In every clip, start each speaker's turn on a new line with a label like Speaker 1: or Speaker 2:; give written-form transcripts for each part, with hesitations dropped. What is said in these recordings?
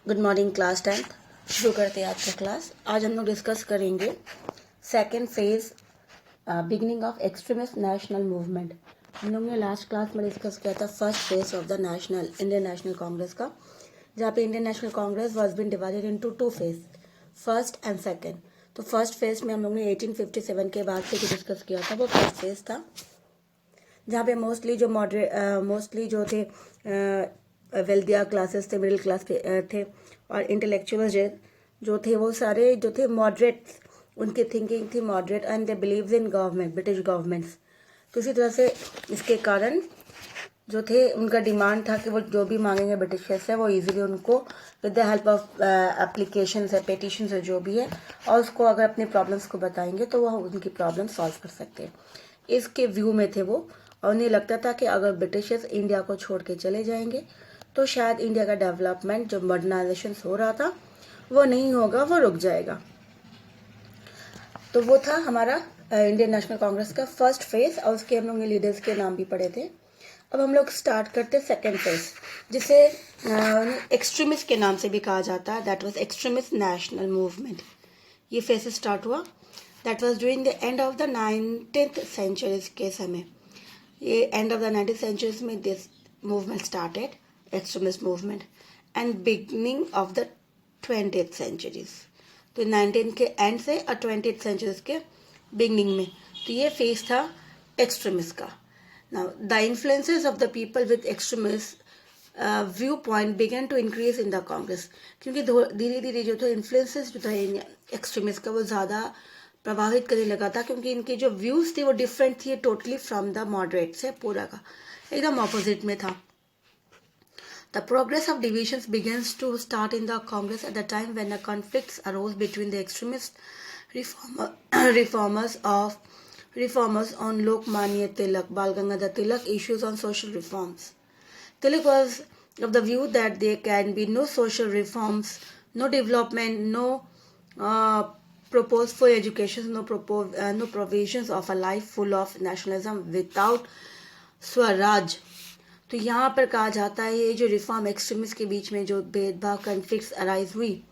Speaker 1: Good morning class 10th। शुरू करते हैं आज का क्लास। आज हम लोग डिस्कस करेंगे second phase beginning of extremist national movement. हम लोग ने लास्ट क्लास में डिस्कस किया था first phase of the Indian National Congress का, जहाँ पे Indian National Congress was been divided into two phase, first and second. तो फर्स्ट फेज में हम लोग ने 1857 के बाद से जो डिस्कस किया था वो फर्स्ट फेज था, जहाँ पे मोस्टली जो थे वेल्दिया क्लासेस थे, मिडिल क्लास थे और इंटेलेक्चुअल्स जो थे वो सारे जो थे मॉडरेट, उनकी थिंकिंग थी moderate and they believes in government, British governments. तो इसी तरह से इसके कारण जो थे उनका डिमांड था कि वो जो भी मांगेंगे ब्रिटिशर्स से वो इजीली उनको with the help of application है, पेटिशन है, जो भी है, और उसको अगर अपने प्रॉब्लम्स को बताएंगे तो वह उनकी प्रॉब्लम सॉल्व कर सकते हैं। इसके व्यू में थे वो, और उन्हें लगता था कि अगर ब्रिटिशर्स इंडिया को छोड़ के चले जाएंगे तो शायद इंडिया का डेवलपमेंट, जो मॉडर्नाइजेशन हो रहा था, वो नहीं होगा, वो रुक जाएगा। तो वो था हमारा इंडियन नेशनल कांग्रेस का फर्स्ट फेज, और उसके हम लोग ने लीडर्स के नाम भी पढ़े थे। अब हम लोग स्टार्ट करते सेकेंड फेज, जिसे एक्सट्रीमिस्ट के नाम से भी कहा जाता है। That was extremist national movement. ये फेज स्टार्ट हुआ, that was during the end of the 19th century के समय। ये end of the 19th century में this movement started, extremist movement, and beginning of the 20th centuries. तो 19 के and से और 20th सेंचुरीज के बिगनिंग में, तो ये फेज था एक्सट्रीमिस्ट का। Now the influences of the people with extremist view point began to increase in the Congress, क्योंकि धीरे धीरे जो था इन्फ्लुएंसेस जो था एक्सट्रीमिस्ट का वो ज़्यादा प्रभावित करने लगा था, क्योंकि इनके जो व्यूज थे वो डिफरेंट थी टोटली फ्रॉम द मॉडरेट से, पूरा का एकदम ऑपोजिट में था। The progress of divisions begins to start in the Congress at the time when the conflicts arose between the extremist reformers on Lokmanya Tilak, Bal Gangadhar Tilak issues on social reforms. Tilak was of the view that there can be no social reforms, no development, no proposed for education, no provisions of a life full of nationalism without Swaraj. तो यहाँ पर कहा जाता है ये जो reform extremist के बीच में जो भेदभाव कन्फ्लिक्ट्स अराइज हुई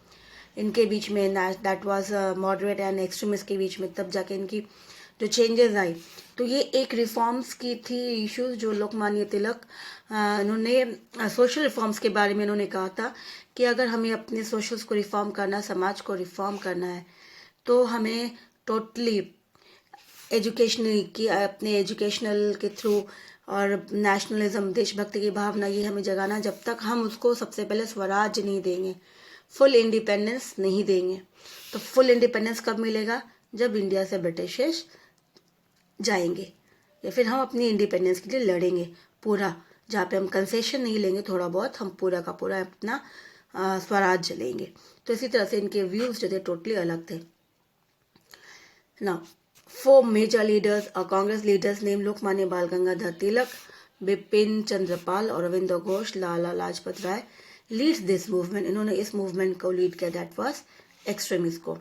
Speaker 1: इनके बीच में, that was moderate and extremist के बीच में, तब जाके इनकी जो चेंजेस आई, तो ये एक रिफॉर्म्स की थी इश्यूज जो लोकमान्य तिलक इन्होंने सोशल रिफॉर्म्स के बारे में इन्होंने कहा था कि अगर हमें अपने सोशल्स को रिफॉर्म करना, समाज को रिफॉर्म करना है, तो हमें टोटली एजुकेशनल की अपने एजुकेशनल के थ्रू और नेशनलिज्म, देशभक्ति की भावना, ये हमें जगाना। जब तक हम उसको सबसे पहले स्वराज नहीं देंगे, फुल इंडिपेंडेंस नहीं देंगे, तो फुल इंडिपेंडेंस कब मिलेगा? जब इंडिया से ब्रिटिशर्स जाएंगे, या फिर हम अपनी इंडिपेंडेंस के लिए लड़ेंगे पूरा, जहाँ पे हम कंसेशन नहीं लेंगे, थोड़ा बहुत हम पूरा का पूरा अपना स्वराज लेंगे। तो इसी तरह से इनके व्यूज जो थे टोटली अलग थे। Now four major leaders or Congress leaders named Lokmanya Bal Gangadhar Tilak, Bipin Chandrapal, Aurobindo Ghosh, Lala Lajpat Rai leads this movement. इन्होंने इस movement को lead किया, that was extremist को।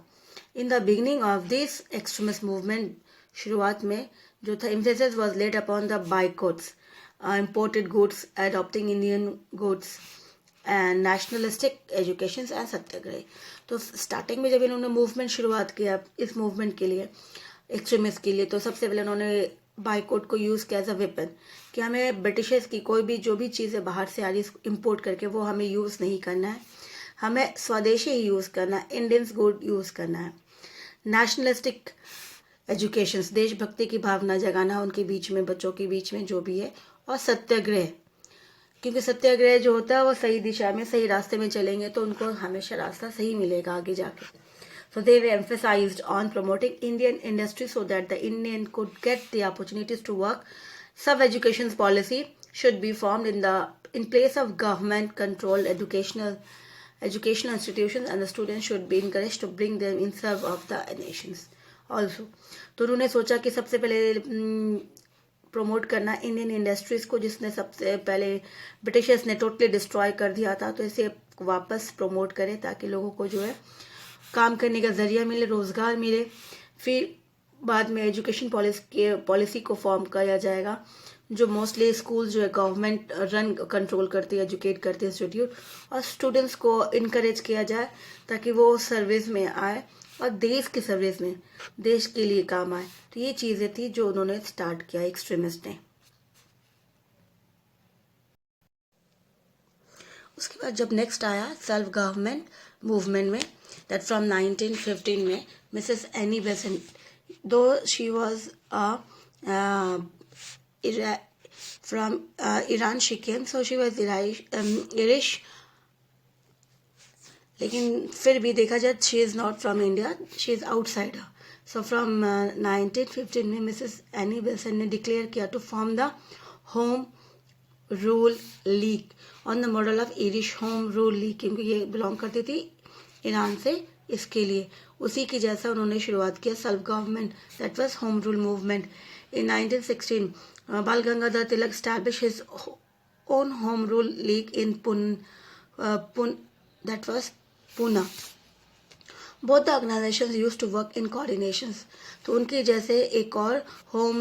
Speaker 1: In the beginning of this extremist movement, शुरुआत में जो था emphasis was laid upon the boycotts, imported goods, adopting Indian goods and nationalistic education and सत्याग्रह। तो स्टार्टिंग में जब इन्होंने मूवमेंट शुरुआत किया इस मूवमेंट के लिए, एक्सट्रीमिस्ट के लिए, तो सबसे पहले उन्होंने बाइकआउट को यूज़ किया एज अ वेपन, कि हमें ब्रिटिशर्स की कोई भी जो भी चीज़ें बाहर से आ रही है इम्पोर्ट करके वो हमें यूज़ नहीं करना है, हमें स्वदेशी ही यूज़ करना है, इंडियंस गुड यूज़ करना है। नेशनलिस्टिक एजुकेशंस, देशभक्ति की भावना जगाना उनके बीच में, बच्चों के बीच में जो भी है, और सत्याग्रह, क्योंकि सत्याग्रह जो होता है वो सही दिशा में, सही रास्ते में चलेंगे तो उनको हमेशा रास्ता सही मिलेगा आगे जाके। So they were emphasized on promoting Indian industry so that the Indian could get the opportunities to work. Sub-education policy should be formed in place of government-controlled educational institutions, and the students should be encouraged to bring them in serve of the nations also. तो उन्होंने सोचा कि सबसे पहले promote करना Indian industries को, जिसने सबसे पहले ब्रिटिशर्स ने टोटली डिस्ट्रॉय कर दिया था, तो इसे वापस प्रमोट करें ताकि लोगों को जो है काम करने का जरिया मिले, रोजगार मिले। फिर बाद में एजुकेशन पॉलिसी को फॉर्म किया जाएगा जो मोस्टली स्कूल जो है गवर्नमेंट रन कंट्रोल करती है, एजुकेट करती है इंस्टीट्यूट, और स्टूडेंट्स को इनकरेज किया जाए ताकि वो सर्विस में आए और देश की सर्विस में, देश के लिए काम आए। तो ये चीज़ें थी जो उन्होंने स्टार्ट किया एक्सट्रीमिस्ट ने। उसके बाद जब नेक्स्ट आया सेल्फ गवर्नमेंट मूवमेंट में, दैट फ्रॉम 1915 में Mrs Annie Besant, though she was from Iran she came, so she was Irish, लेकिन फिर भी देखा जाए she is not from India, she is outsider. So from 1915 में मिसेस एनी बेसेंट ने declare किया to form the Home Rule League on the model of irish Home Rule League, क्योंकि ये बिलोंग करती थी ईरान से, इसके लिए उसी की जैसा उन्होंने शुरुआत किया self government, that was home rule movement. In 1916 Bal Gangadhar Tilak established his own home rule league in that was Pune. Both the organizations used to work in coordinations. तो उनकी जैसे एक और होम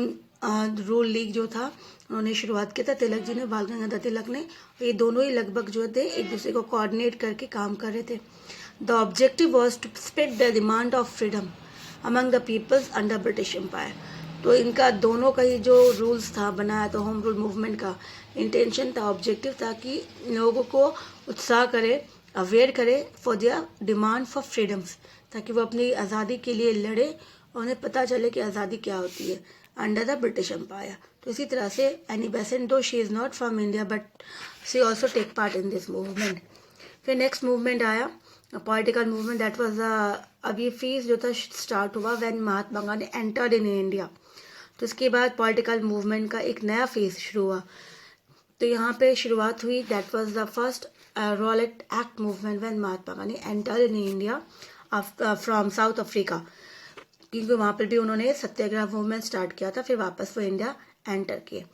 Speaker 1: रूल लीग जो था उन्होंने शुरुआत किया था तिलक जी ने, बाल गंगाधर तिलक ने। ये दोनों ही लगभग जो थे एक दूसरे को कोऑर्डिनेट करके काम कर रहे थे। The objective was to spread the demand of freedom among the peoples under British Empire. तो इनका दोनों का ही जो रूल्स था बनाया, तो होम रूल मूवमेंट का इंटेंशन था, ऑब्जेक्टिव था कि लोगों को उत्साह करे, अवेयर करे for their demand for freedoms, ताकि वो अपनी आज़ादी के लिए लड़े और उन्हें पता चले कि आज़ादी क्या होती है अंडर द ब्रिटिश एम्पायर। तो इसी तरह से Annie Besant, though she is not from India but she also take part in this movement. फिर नेक्स्ट मूवमेंट आया पॉलिटिकल मूवमेंट, दैट वाज अब ये फेज जो था स्टार्ट हुआ when Mahatma Gandhi entered in India. तो इसके बाद पॉलिटिकल मूवमेंट का एक नया फेज शुरू हुआ। तो यहाँ पे शुरुआत हुई, that was the first Rowlatt act movement when Mahatma Gandhi entered in India from south Africa, क्योंकि वहाँ पर भी उन्होंने सत्याग्रह मूवमेंट स्टार्ट किया था, फिर वापस वो इंडिया एंटर किए।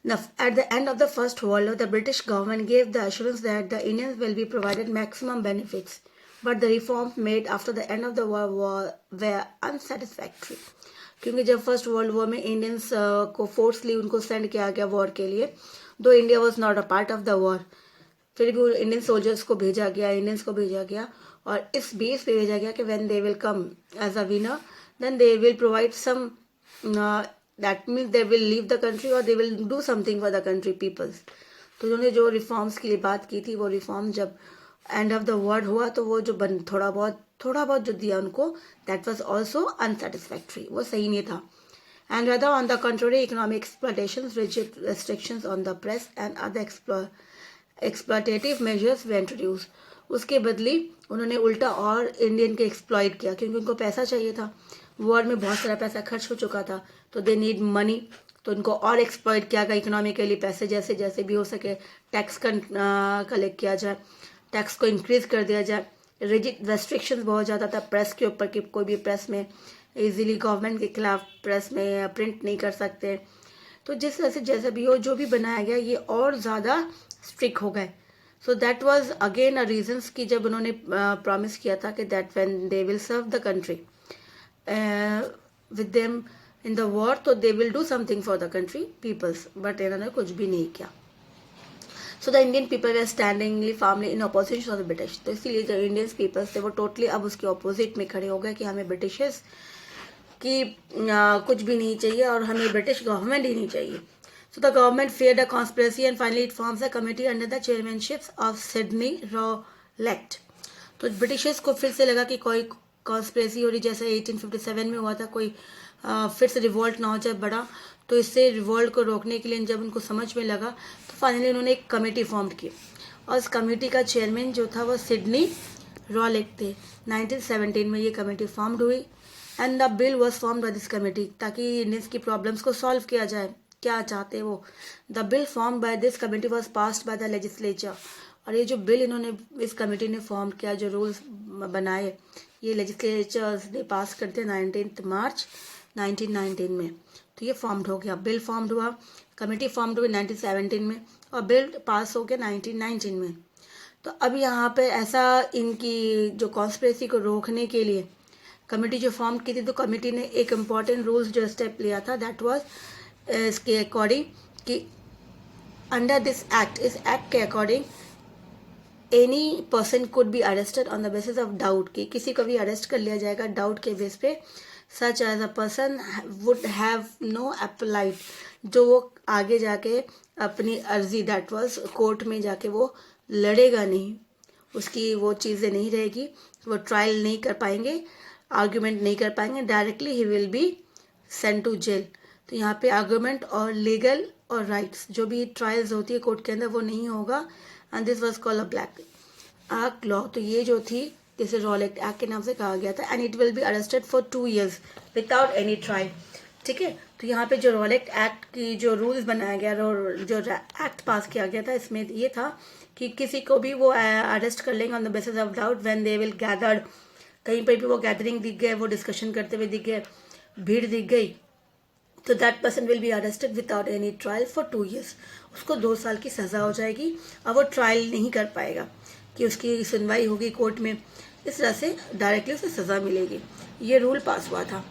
Speaker 1: At the end of the First World War, the British government gave the assurance that the Indians will be provided maximum benefits, but the reforms made after the end of the war were unsatisfactory. क्योंकि जब first world war में Indians को फोर्सली उनको send किया गया war के लिए, दो India was not a part of the war, फिर भी इंडियन सोल्जर्स को भेजा गया, इंडियंस को भेजा गया, और इस बेस पे भेजा गया कि when they will come as a winner then they will provide some, that means they will leave the country और they will do something for the country peoples. तो उन्होंने जो रिफॉर्म्स के लिए बात की थी, वो रिफॉर्म जब एंड ऑफ द वर्ल्ड हुआ तो वो जो थोड़ा बहुत जो दिया उनको, दैट वाज आल्सो अनसेटिस्फैक्ट्री, वो सही नहीं था। And rather on the contrary, economic exploitations, rigid restrictions on the press and other exploitative measures were introduced. उसके बदले उन्होंने उल्टा और इंडियन के एक्सप्लॉइट किया, क्योंकि उनको पैसा चाहिए था, वॉर में बहुत सारा पैसा खर्च हो चुका था, तो दे नीड मनी, तो उनको और एक्सप्लॉइट किया गया इकोनॉमिकली, पैसे जैसे जैसे भी हो सके टैक्स कलेक्ट किया जाए, टैक्स को इंक्रीज कर दिया जाए। रिजिड रेस्ट्रिक्शंस बहुत ज़्यादा था प्रेस के ऊपर कि कोई भी प्रेस में इजीली गवर्नमेंट के खिलाफ प्रेस में प्रिंट नहीं कर सकते। तो जिस तरह से जैसा भी हो, जो भी बनाया गया, ये और ज़्यादा स्ट्रिक्ट हो गए। So that was again a reasons कि जब उन्होंने प्रॉमिस किया था कि that when they will serve the country with them in the war, तो they will do something for the country peoples, but इन्होंने कुछ भी नहीं किया। So the Indian people were standingly formally in opposition of the British. तो इसीलिए जो Indian peoples थे वो टोटली अब उसके अपोजिट में खड़े हो गए कि हमें ब्रिटिशर्स की कुछ भी नहीं चाहिए और हमें ब्रिटिश गवर्नमेंट ही नहीं चाहिए। So the government feared a conspiracy and finally it forms a committee under the chairmanship of Sidney Rowlett. तो ब्रिटिशर्स को फिर से लगा कि कोई कॉन्स्पिरेसी हो रही, जैसे 1857 में हुआ था, कोई फिर से रिवोल्ट ना हो जाए बड़ा, तो इससे रिवोल्ट को रोकने के लिए जब उनको समझ में लगा तो फाइनली उन्होंने एक कमेटी फॉर्म की, और इस कमेटी का चेयरमैन जो था वो सिडनी रॉलेट थे। 1917 में ये कमेटी फॉर्म्ड हुई and the bill was formed by this committee, ताकि इंडियंस की प्रॉब्लम्स को सॉल्व किया जाए, क्या चाहते वो। The bill form by this committee was passed by the legislature, और ये जो बिल इन्होंने इस कमेटी ने फॉर्म किया, जो रूल्स बनाए, ये लेजिस्लेचर्स ने पास करते 19 मार्च 1919 में। तो ये फॉर्म्ड हो गया, बिल फॉर्म्ड हुआ, कमेटी फॉर्म्ड हुई 1917 में और बिल पास हो गया 1919 में। तो अब यहाँ पे ऐसा इनकी जो कॉन्स्पिरेसी को रोकने के लिए कमेटी जो फॉर्म की थी, तो कमेटी ने एक इम्पॉर्टेंट रूल्स जो स्टेप लिया था, दैट वाज इसके अकॉर्डिंग कि अंडर दिस एक्ट, इस एक्ट के according any person could be arrested on the basis of doubt, कि किसी को भी अरेस्ट कर लिया जाएगा डाउट के बेस पे, such as a person would have no applied, जो वो आगे जाके अपनी अर्जी दैट वाज कोर्ट में जाके वो लड़ेगा नहीं, उसकी वो चीज़ें नहीं रहेगी, वो ट्रायल नहीं कर पाएंगे, आर्ग्यूमेंट नहीं कर पाएंगे, डायरेक्टली ही will be sent to jail. तो यहाँ पे आर्ग्यूमेंट और लीगल और राइट्स जो भी ट्रायल्स होती है कोर्ट के अंदर वो नहीं होगा, and this was called a black act law. तो ये जो थी जिसे रॉल एक्ट के नाम से कहा गया था, and it will be arrested for 2 years without any trial. ठीक है, तो यहाँ पे जो रॉल एक्ट की जो रूल्स बनाया गया और जो एक्ट पास किया गया था, इसमें ये था कि किसी को भी वो अरेस्ट कर लेंगे on the basis of doubt when they will gathered, कहीं पर भी वो गैदरिंग दिख गए, वो डिस्कशन करते हुए दिख गए, भीड़ दिख गई, तो that person will be arrested without any trial for 2 years। उसको 2 साल की सज़ा हो जाएगी और वो ट्रायल नहीं कर पाएगा कि उसकी सुनवाई होगी कोर्ट में, इस तरह से डायरेक्टली उसे सज़ा मिलेगी। ये रूल पास हुआ था।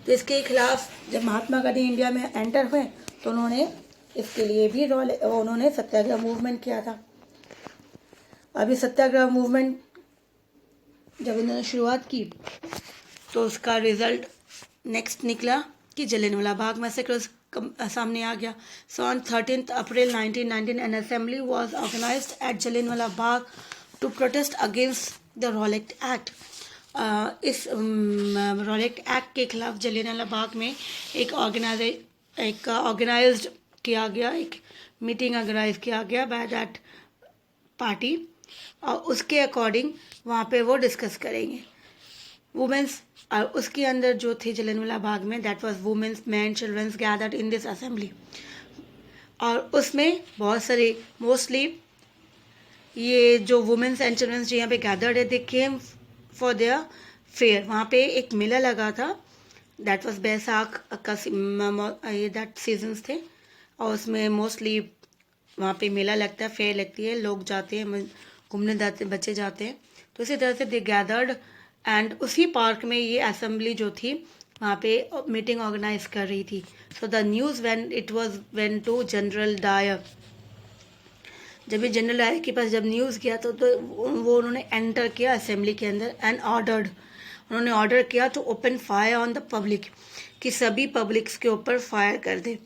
Speaker 1: तो इसके खिलाफ जब महात्मा गांधी इंडिया में एंटर हुए तो उन्होंने इसके लिए भी उन्होंने सत्याग्रह मूवमेंट किया था। अभी सत्याग्रह मूवमेंट जब इन्होंने शुरुआत की तो उसका रिजल्ट नेक्स्ट निकला कि जलियांवाला बाग मैसेकर सामने आ गया। So on 13th April 1919 an assembly was organised at Jallianwala Bagh to protest against the Rowlatt act. इस रॉलेट एक्ट के खिलाफ जलियांवाला बाग में एक ऑर्गेनाइज्ड किया गया, एक मीटिंग ऑर्गेनाइज किया गया बाय दैट पार्टी, और उसके अकॉर्डिंग वहाँ पे वो डिस्कस करेंगे वुमेंस। और उसके अंदर जो थे जलियांवाला बाग में, that was women's, man, childrens gathered in this assembly. और उसमें बहुत सारे मोस्टली ये जो वुमेन्स एंड चिल्ड्रंस जो यहाँ पे गैदर्ड है, दे केम फॉर देयर फेयर। वहाँ पे एक मेला लगा था, दैट वाज बैसाख का ये दैट सीजन्स थे, और उसमें मोस्टली वहाँ पे मेला लगता है, फेयर लगती है, लोग जाते हैं घूमने जाते, बच्चे जाते हैं। तो इसी तरह से दे गैदर्ड, एंड उसी पार्क में ये असेंबली जो थी वहाँ पे मीटिंग ऑर्गेनाइज कर रही थी। So the news when it was went to general Dyer, जब ये जनरल डायर के पास जब न्यूज़ गया तो वो उन्होंने एंटर किया असेंबली के अंदर एंड ऑर्डर्ड, उन्होंने ऑर्डर किया to open fire on the public, कि सभी पब्लिक्स के ऊपर फायर कर दे।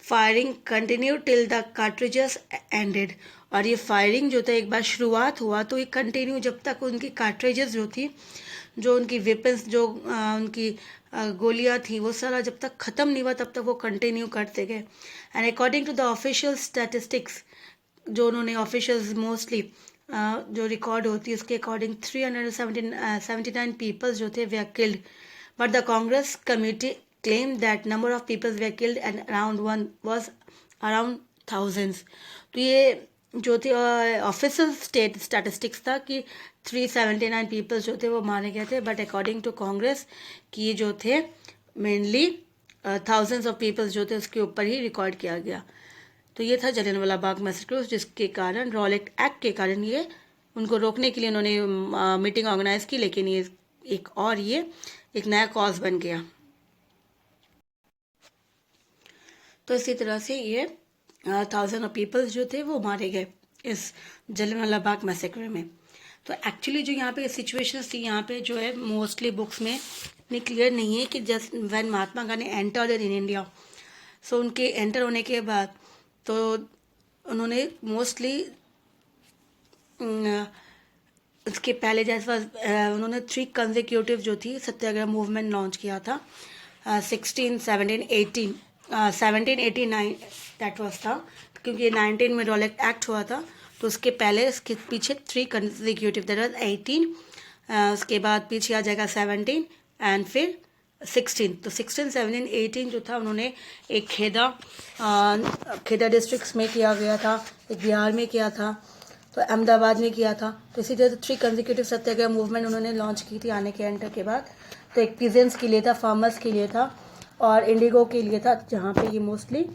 Speaker 1: Firing continue till the cartridges ended, और ये फायरिंग जो था एक बार शुरुआत हुआ तो ये कंटिन्यू जब तक उनकी कार्ट्रिजेस जो थी, जो उनकी वेपन्स, जो उनकी गोलियां थी, वो सारा जब तक ख़त्म नहीं हुआ तब तक वो कंटिन्यू करते गए। And according to the official statistics, जो उन्होंने ऑफिशियल्स मोस्टली जो रिकॉर्ड होती है उसके अकॉर्डिंग 379 पीपल जो थे वे are killed, but the Congress committee claim that number of people were killed and around one was around thousands। तो ये जो थे ऑफिशियल स्टैटिस्टिक्स था कि 379 पीपल जो थे वो मारे गए थे, बट अकॉर्डिंग टू कांग्रेस कि जो थे मेनली थाउजेंड्स ऑफ पीपल्स जो थे उसके ऊपर ही रिकॉर्ड किया गया। तो ये था जलियांवाला बाग मैसेकर, जिसके कारण रॉलेट एक्ट के कारण ये उनको रोकने के लिए उन्होंने मीटिंग ऑर्गेनाइज की, लेकिन ये एक नया कॉज बन गया। तो इसी तरह से ये 1000 ऑफ पीपल्स जो थे वो मारे गए इस जलियांवाला बाग मैसेकर में। तो एक्चुअली जो यहाँ पे सिचुएशंस थी, यहाँ पे जो है मोस्टली बुक्स में इतनी क्लियर नहीं है कि just when Mahatma Gandhi entered in India, so उनके एंटर होने के बाद तो उन्होंने मोस्टली उसके पहले जैसा उन्होंने 3 कंसेक्यूटिव जो थी सत्याग्रह मूवमेंट लॉन्च किया था, 16, 17, 18 1789 दैट वाज था, क्योंकि 19 में रॉलेट एक्ट हुआ था, तो उसके पहले उसके पीछे 3 कंसेक्यूटिव दैट वाज 18, उसके बाद पीछे आ जाएगा 17 एंड फिर 16। तो 16, 17, 18 जो था उन्होंने एक खेदा डिस्ट्रिक्ट्स में किया गया था, एक बिहार में किया था, तो अहमदाबाद में किया था। तो इसी तरह 3 कंसेक्यूटिव सत्याग्रह मूवमेंट उन्होंने लॉन्च की थी आने के एंटर के बाद। तो एक पीजेंट्स के लिए था, फार्मर्स के लिए था और इंडिगो के लिए था, जहाँ पे ये मोस्टली,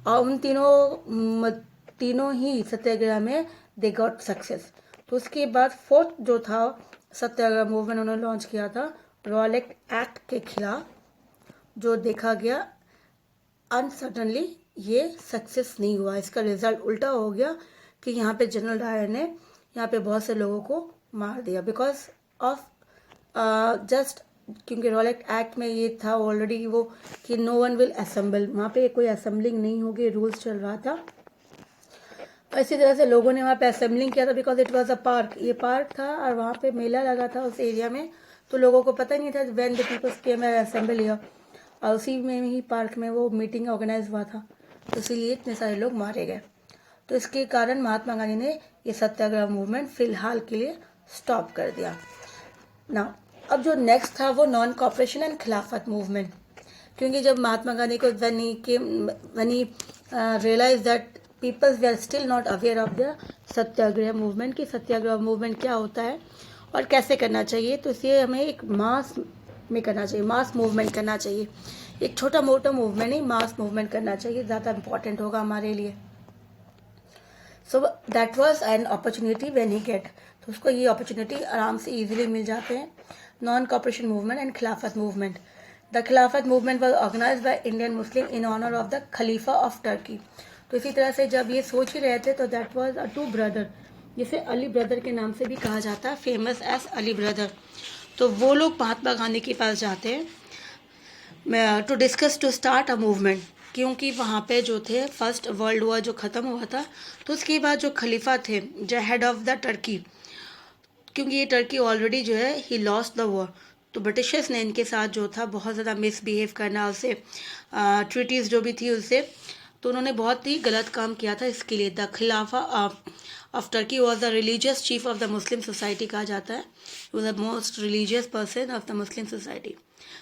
Speaker 1: और उन तीनों ही सत्याग्रह में दे गॉट सक्सेस। तो उसके बाद 4th जो था सत्याग्रह मूवमेंट उन्होंने लॉन्च किया था रॉलेट एक्ट के खिलाफ, जो देखा गया अनसर्टनली ये सक्सेस नहीं हुआ, इसका रिजल्ट उल्टा हो गया कि यहाँ पे जनरल डायर ने यहाँ पे बहुत से लोगों को मार दिया बिकॉज ऑफ जस्ट, क्योंकि रॉलेट एक्ट में ये था ऑलरेडी वो कि नो वन विल असेंबल, वहाँ पे कोई असेंबलिंग नहीं होगी, रूल्स चल रहा था। इसी तरह से लोगों ने वहाँ पे असेंबलिंग किया था because it was a park, ये पार्क था और वहाँ पे मेला लगा था उस एरिया में, तो लोगों को पता नहीं था when the peoples came and assemble here, और उसी में ही पार्क में वो मीटिंग ऑर्गेनाइज हुआ था, तो इसीलिए इतने सारे लोग मारे गए। तो इसके कारण महात्मा गांधी ने ये सत्याग्रह मूवमेंट फिलहाल के लिए स्टॉप कर दिया ना। अब जो नेक्स्ट था वो non cooperation and Khilafat movement, क्योंकि जब महात्मा गांधी को when he realized that people were still not aware of the Satyagraha movement, कि सत्याग्रह मूवमेंट क्या होता है और कैसे करना चाहिए, तो इसलिए हमें एक मास में करना चाहिए, मास मूवमेंट करना चाहिए, एक छोटा मोटा मूवमेंट नहीं, मास मूवमेंट करना चाहिए, ज़्यादा इम्पोर्टेंट होगा हमारे लिए। So that was an opportunity when he get, तो उसको ये अपॉर्चुनिटी आराम से इजीली मिल जाते हैं। Non cooperation movement and Khilafat movement, the Khilafat movement was organised by Indian Muslim in honour of the खलीफा ऑफ टर्की। तो इसी तरह से जब ये सोच ही रहे थे तो that was a two brother, जिसे अली ब्रदर के नाम से भी कहा जाता है, फेमस एज अली ब्रदर। तो वो लोग महात्मा गांधी के पास जाते हैं to discuss to start a movement, क्योंकि वहाँ पे जो थे फर्स्ट वर्ल्ड वॉर जो ख़त्म हुआ था, तो उसके बाद जो खलीफा थे, जो हेड ऑफ द टर्की, क्योंकि ये टर्की ऑलरेडी जो है ही लॉस्ट द वॉर, तो ब्रिटिशर्स ने इनके साथ जो था बहुत ज़्यादा मिसबिहेव करना, उससे ट्रीटीज़ जो भी थी उससे, तो उन्होंने बहुत ही गलत काम किया था। इसके लिए the Khilafa of Turkey was the religious chief of the Muslim society कहा जाता है, was the most religious person of the Muslim society.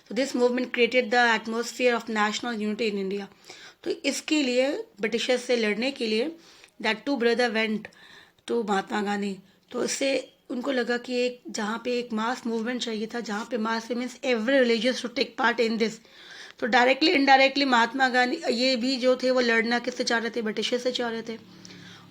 Speaker 1: तो this movement created the atmosphere of national unity in India. तो इसके लिए ब्रिटिशर्स से लड़ने के लिए that two brother went to Mahatma Gandhi, तो इससे उनको लगा कि एक जहाँ पे एक मास मूवमेंट चाहिए था, जहाँ पे mass means every religious to take part in this, तो डायरेक्टली इनडायरेक्टली महात्मा गांधी ये भी जो थे वो लड़ना किससे चाह रहे थे, ब्रिटिशर्स से चाह रहे थे,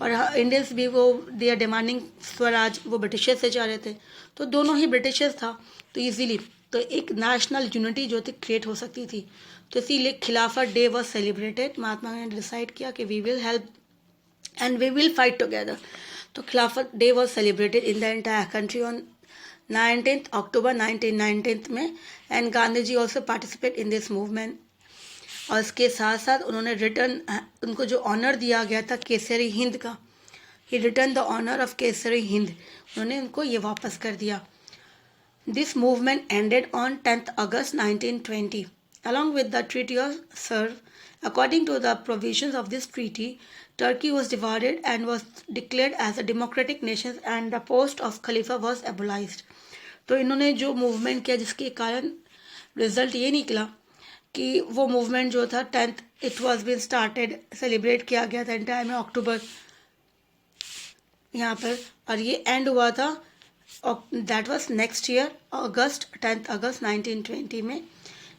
Speaker 1: और इंडियंस भी वो दे आर डिमांडिंग स्वराज, वो ब्रिटिशर्स से चाह रहे थे, तो दोनों ही ब्रिटिशर्स था, तो इजीली तो एक नेशनल यूनिटी जो थी क्रिएट हो सकती थी। तो इसीलिए Khilafat day was celebrated, Mahatma Gandhi ने डिसाइड किया कि we will help and we will fight together. तो Khilafat day was celebrated in the entire country on 19 October 1919 में, and Gandhi ji also participate in this movement. और इसके साथ साथ उन्होंने रिटर्न, उनको जो ऑनर दिया गया था केसरी हिंद का, he return the honour of Kesari Hind, उन्होंने उनको ये वापस कर दिया। This movement ended on 10 August 1920 along with the treaty of Sèvres. According to the provisions of this treaty, Turkey was divided and was declared as a democratic nation and the post of Khalifa was abolished. तो इन्होंने जो movement किया जिसके कारण result ये निकला कि वो मूवमेंट जो था 10th it was been started, celebrate किया गया था इंडिया में अक्टूबर यहाँ पर, और ये एंड हुआ था that was next year August, 10 August 1920 में।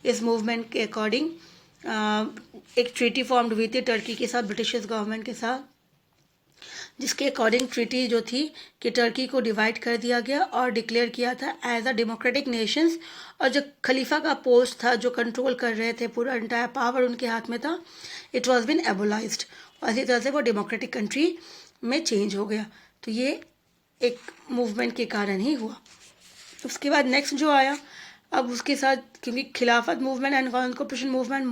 Speaker 1: इस मूवमेंट के अकॉर्डिंग एक ट्रीटी फॉर्म्ड हुई थी टर्की के साथ, ब्रिटिश गवर्नमेंट के साथ, जिसके अकॉर्डिंग ट्रीटी जो थी कि टर्की को डिवाइड कर दिया गया और डिक्लेयर किया था एज अ डेमोक्रेटिक नेशंस, और जो खलीफा का पोस्ट था जो कंट्रोल कर रहे थे, पूरा एंटायर पावर उनके हाथ में था, इट वॉज बीन एबोलाइज्ड, और इसी तरह से वो डेमोक्रेटिक कंट्री में चेंज हो गया। तो ये एक मूवमेंट के कारण ही हुआ। उसके बाद नेक्स्ट जो आया, अब उसके साथ क्योंकि खिलाफत movement and constitution movement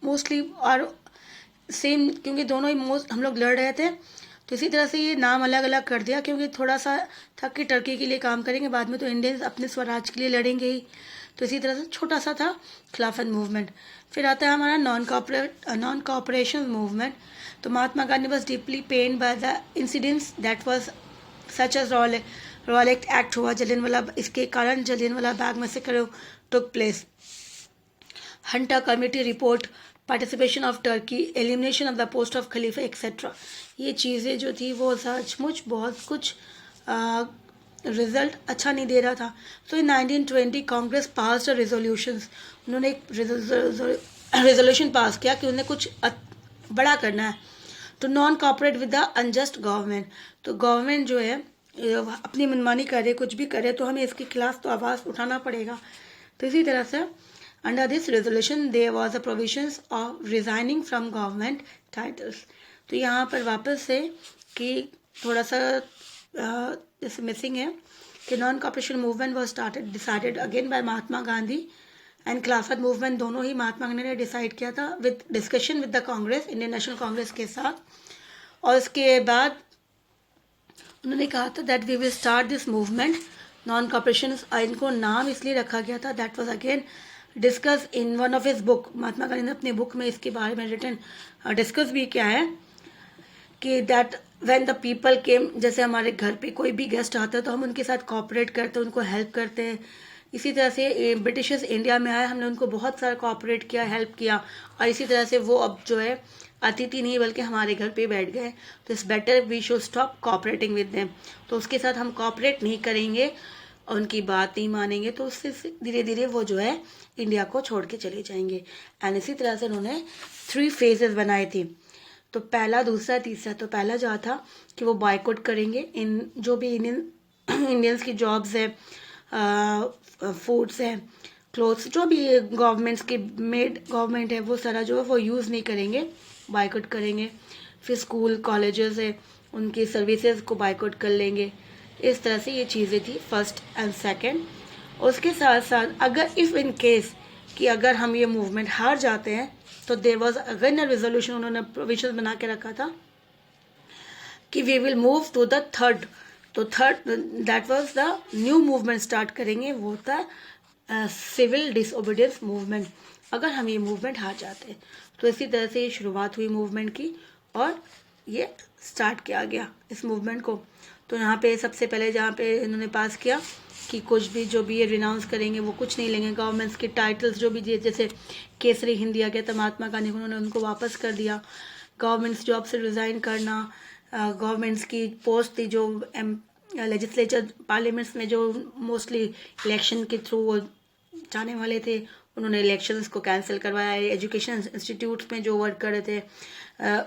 Speaker 1: mostly और सेम, क्योंकि दोनों ही हम लोग लड़ रहे थे, तो इसी तरह से ये नाम अलग अलग कर दिया, क्योंकि थोड़ा सा था कि टर्की के लिए काम करेंगे, बाद में तो इंडियंस अपने स्वराज के लिए लड़ेंगे ही, तो इसी तरह से छोटा सा था खिलाफत मूवमेंट। फिर आता है हमारा नॉन कॉपरेशन मूवमेंट। तो Mahatma Gandhi was deeply pain by the incidents that was such as Rowlatt Act हुआ, जलियनवाला, इसके कारण Jallianwala Bagh massacre took place, Hunter committee report, participation of Turkey, elimination of the post of Khalifa etcetera. ये चीज़ें जो थी वो सचमुच बहुत कुछ रिजल्ट अच्छा नहीं दे रहा था। तो इन 1920 कांग्रेस पास रेजोल्यूशंस, उन्होंने एक रेजोल्यूशन पास किया कि उन्हें कुछ बड़ा करना है, तो non cooperate with the unjust government. तो गवर्नमेंट जो है अपनी मनमानी करे, कुछ भी करे, तो हमें इसके खिलाफ तो आवाज़ उठाना पड़ेगा। तो इसी तरह से under this resolution there was a provisions of resigning from government titles. तो यहाँ पर वापस से कि थोड़ा सा जैसे मिसिंग है कि non cooperation movement was started decided again by Mahatma Gandhi and Khilafat movement, दोनों ही महात्मा गांधी ने डिसाइड किया था with discussion with the Congress, Indian National Congress के साथ। और उसके बाद उन्होंने कहा था that we will start this movement non cooperation. इनको नाम इसलिए रखा गया था, that was again discuss in one of his book. Mahatma Gandhi ने अपने बुक में इसके बारे में रिटन डिस्कस भी किया है कि that when the people came, जैसे हमारे घर पे कोई भी गेस्ट आता है तो हम उनके साथ कॉपरेट करते हैं, उनको हेल्प करते हैं। इसी तरह से ब्रिटिशर्स इंडिया में आए, हमने उनको बहुत सारा कॉपरेट किया, हेल्प किया, और इसी तरह से वो अब जो है अतिथि नहीं बल्कि हमारे घर पे बैठ गए। तो it's better we should stop cooperating with them. तो उसके साथ हम कॉपरेट नहीं करेंगे, उनकी बात नहीं मानेंगे, तो उससे धीरे धीरे वो जो है इंडिया को छोड़ के चले जाएंगे। एंड इसी तरह से उन्होंने 3 फेजेस बनाए थे। तो पहला, दूसरा, तीसरा। तो पहला जो था कि वो बॉयकॉट करेंगे इन जो भी इंडियंस की जॉब्स है, फूड्स है, क्लोथ्स, जो भी गवर्नमेंट्स के मेड गवर्नमेंट है वो सारा जो है वो यूज़ नहीं करेंगे, बाइकआउट करेंगे। फिर स्कूल कॉलेजेस है उनकी सर्विसेज को बाइकआउट कर लेंगे। इस तरह से ये चीज़ें थी फर्स्ट एंड सेकंड। उसके साथ साथ अगर इफ़ इन केस कि अगर हम ये मूवमेंट हार जाते हैं तो there was again a resolution, उन्होंने प्रोविजन बना के रखा था कि we will move to the third. तो third that was the new movement start करेंगे, वो था सिविल डिसओबीडियंस मूवमेंट, अगर हम ये मूवमेंट हार जाते हैं। तो इसी तरह से ये शुरुआत हुई मूवमेंट की और ये स्टार्ट किया गया इस मूवमेंट को। तो यहाँ पे सबसे पहले जहाँ पे इन्होंने पास किया कि कुछ भी जो भी ये रिनाउंस करेंगे वो कुछ नहीं लेंगे, गवर्नमेंट्स के टाइटल्स जो भी दिए, जैसे केसरी हिंद दिया गया था महात्मा गांधी को, उन्होंने उनको वापस कर दिया। गवर्नमेंट्स जॉब से रिज़ाइन करना, गवर्नमेंट्स की पोस्ट थी जो लेजिस्लेचर पार्लियामेंट्स में जो मोस्टली इलेक्शन के थ्रू वो जाने वाले थे, उन्होंने इलेक्शंस को कैंसिल करवाया। एजुकेशन इंस्टीट्यूट्स में जो वर्क कर रहे थे,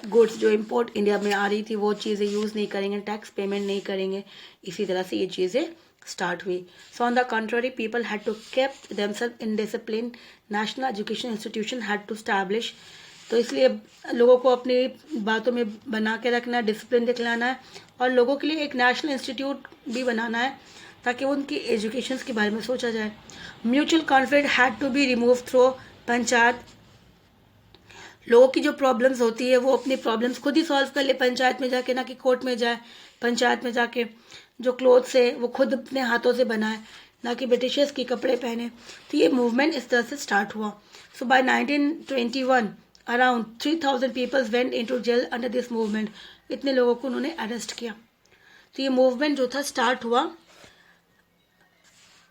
Speaker 1: गुड्स जो इंपोर्ट इंडिया में आ रही थी वो चीज़ें यूज़ नहीं करेंगे, टैक्स पेमेंट नहीं करेंगे। इसी तरह से ये चीज़ें स्टार्ट हुई। So on the contrary people had to kept themself in discipline, national education institution had to establish. तो इसलिए लोगों को अपनी बातों में बना के रखना, डिसिप्लिन दिखलाना है, और लोगों के लिए एक नेशनल इंस्टीट्यूट भी बनाना है ताकि उनकी एजुकेशन के बारे में सोचा जाए। Mutual conflict had to be remove through panchayat. लोगों की जो प्रॉब्लम्स होती है वो अपनी प्रॉब्लम्स खुद ही सॉल्व कर ले पंचायत में जाके, ना कि कोर्ट में जाए। पंचायत में जाके जो क्लोथ्स है वो खुद अपने हाथों से बनाए, ना कि ब्रिटिशर्स के कपड़े पहने। तो ये मूवमेंट इस तरह से स्टार्ट हुआ। So by 1921 around 3000 peoples went into jail under this movement. इतने लोगों को उन्होंने अरेस्ट किया। तो ये मूवमेंट जो था स्टार्ट हुआ,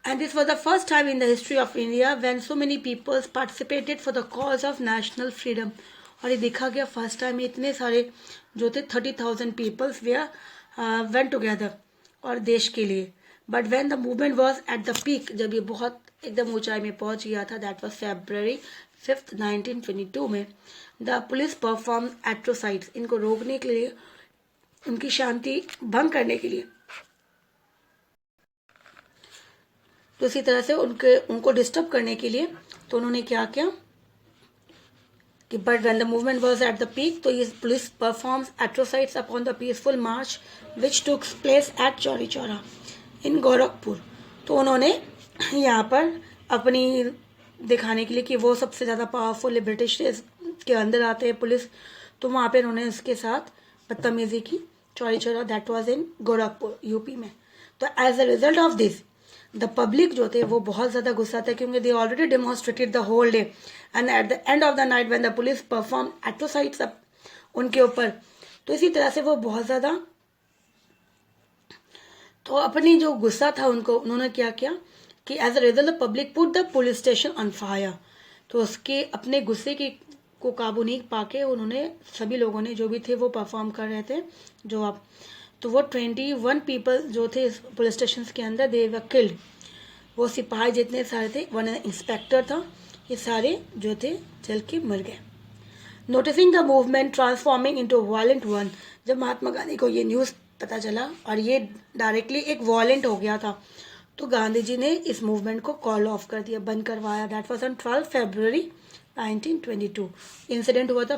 Speaker 1: and this was the first time in the history of India when so many peoples participated for the cause of national freedom। और ये देखा गया फर्स्ट टाइम इतने सारे जो थे 30,000 पीपल्स वेयर वेंट टुगेदर और देश के लिए। But when the movement was at the peak, जब ये बहुत एकदम ऊंचाई में पहुंच गया था, दैट वाज February 5, 1922 में, द पुलिस परफॉर्म एट्रोसाइड्स। इनको रोकने के लिए, उनकी शांति भंग करने के लिए, तो इसी तरह से उनको डिस्टर्ब करने के लिए तो उन्होंने क्या किया कि but when the movement was at the peak, तो ये police performs atrocities upon the peaceful march which took place at Chauri Chaura in Gorakhpur. तो उन्होंने यहाँ पर अपनी दिखाने के लिए कि वो सबसे ज़्यादा पावरफुल है, ब्रिटिश के अंदर आते हैं पुलिस, तो वहाँ पे उन्होंने इसके साथ बदतमीजी की Chauri Chaura, that was in Gorakhpur UP में। तो as a result of this the public जो थे वो बहुत ज़्यादा गुस्सा था, क्योंकि they already demonstrated the whole day and at the end of the night when the police perform atrocities up उनके ऊपर। तो इसी तरह से वो बहुत ज़्यादा, तो अपनी जो गुस्सा था उन्होंने क्या किया कि as a result the public put the police station on fire. तो उसके अपने गुस्से को काबू नहीं पाके उन्होंने, सभी लोगों ने जो भी थे वो परफॉर्म कर रहे थे जो अब, तो वो 21 पीपल जो थे पुलिस स्टेशन के अंदर, दे वर किल्ड। वो सिपाही जितने सारे थे, वन इंस्पेक्टर था, ये सारे जो थे जल के मर गए। Noticing the movement transforming into violent one. जब महात्मा गांधी को ये न्यूज़ पता चला और ये डायरेक्टली एक वायलेंट हो गया था, तो गांधी जी ने इस मूवमेंट को कॉल ऑफ कर दिया, बंद करवाया। That was on 12 February 1922। Incident हुआ था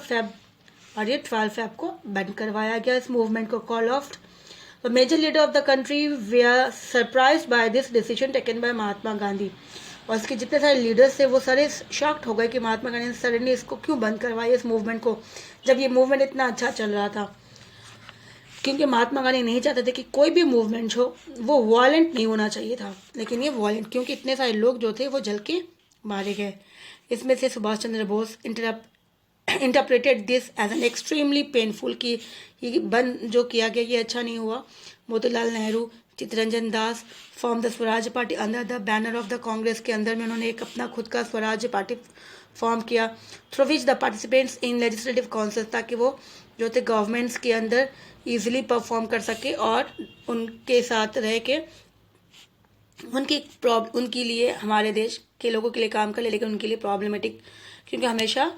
Speaker 1: और ये 12 फेब को बंद करवाया गया इस मूवमेंट को, call of. The major leader of the country were surprised by this decision taken by Mahatma Gandhi. और इसके जितने सारे लीडर्स थे वो सारे शॉक्ड हो गए कि महात्मा गांधी ने सडनली इसको क्यों बंद करवाया, इस मूवमेंट को, जब ये मूवमेंट इतना अच्छा चल रहा था। क्योंकि महात्मा गांधी नहीं चाहते थे कि कोई भी मूवमेंट हो वो वायलेंट नहीं होना चाहिए था, लेकिन ये वायलेंट, क्योंकि इतने सारे लोग जो थे वो जल के मारे गए। इसमें से Subhash Chandra Bose interpreted this as an extremely painful, कि ये बंद जो किया गया ये अच्छा नहीं हुआ। Motilal Nehru, Chittaranjan Das form the Swaraj party under the banner of the Congress के अंदर में उन्होंने एक अपना खुद का स्वराज पार्टी फॉर्म किया, through which the participants in legislative council, ताकि वो जो थे गवर्नमेंट्स के अंदर ईजिली परफॉर्म कर सके और उनके साथ रह के उनके लिए, हमारे देश के लोगों के लिए काम कर ले, लेकिन उनके लिए प्रॉब्लमेटिक, क्योंकि हमेशा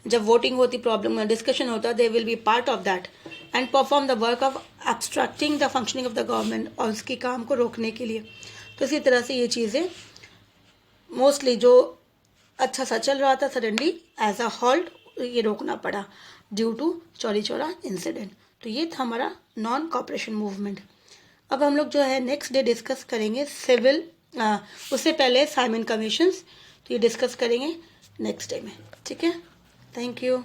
Speaker 1: जब वोटिंग होती, प्रॉब्लम डिस्कशन होता, they will be part of that and perform the work of abstracting the functioning of the government, और उसके काम को रोकने के लिए। तो इसी तरह से ये चीज़ें मोस्टली जो अच्छा सा चल रहा था, सडनली एज अ हॉल्ट ये रोकना पड़ा due to Chauri Chaura incident. तो ये था हमारा नॉन कॉपरेशन मूवमेंट। अब हम लोग जो है नेक्स्ट डे डिस्कस करेंगे सिविल, उससे पहले साइमन कमीशंस, तो ये डिस्कस करेंगे नेक्स्ट डे में। ठीक है, थैंक यू।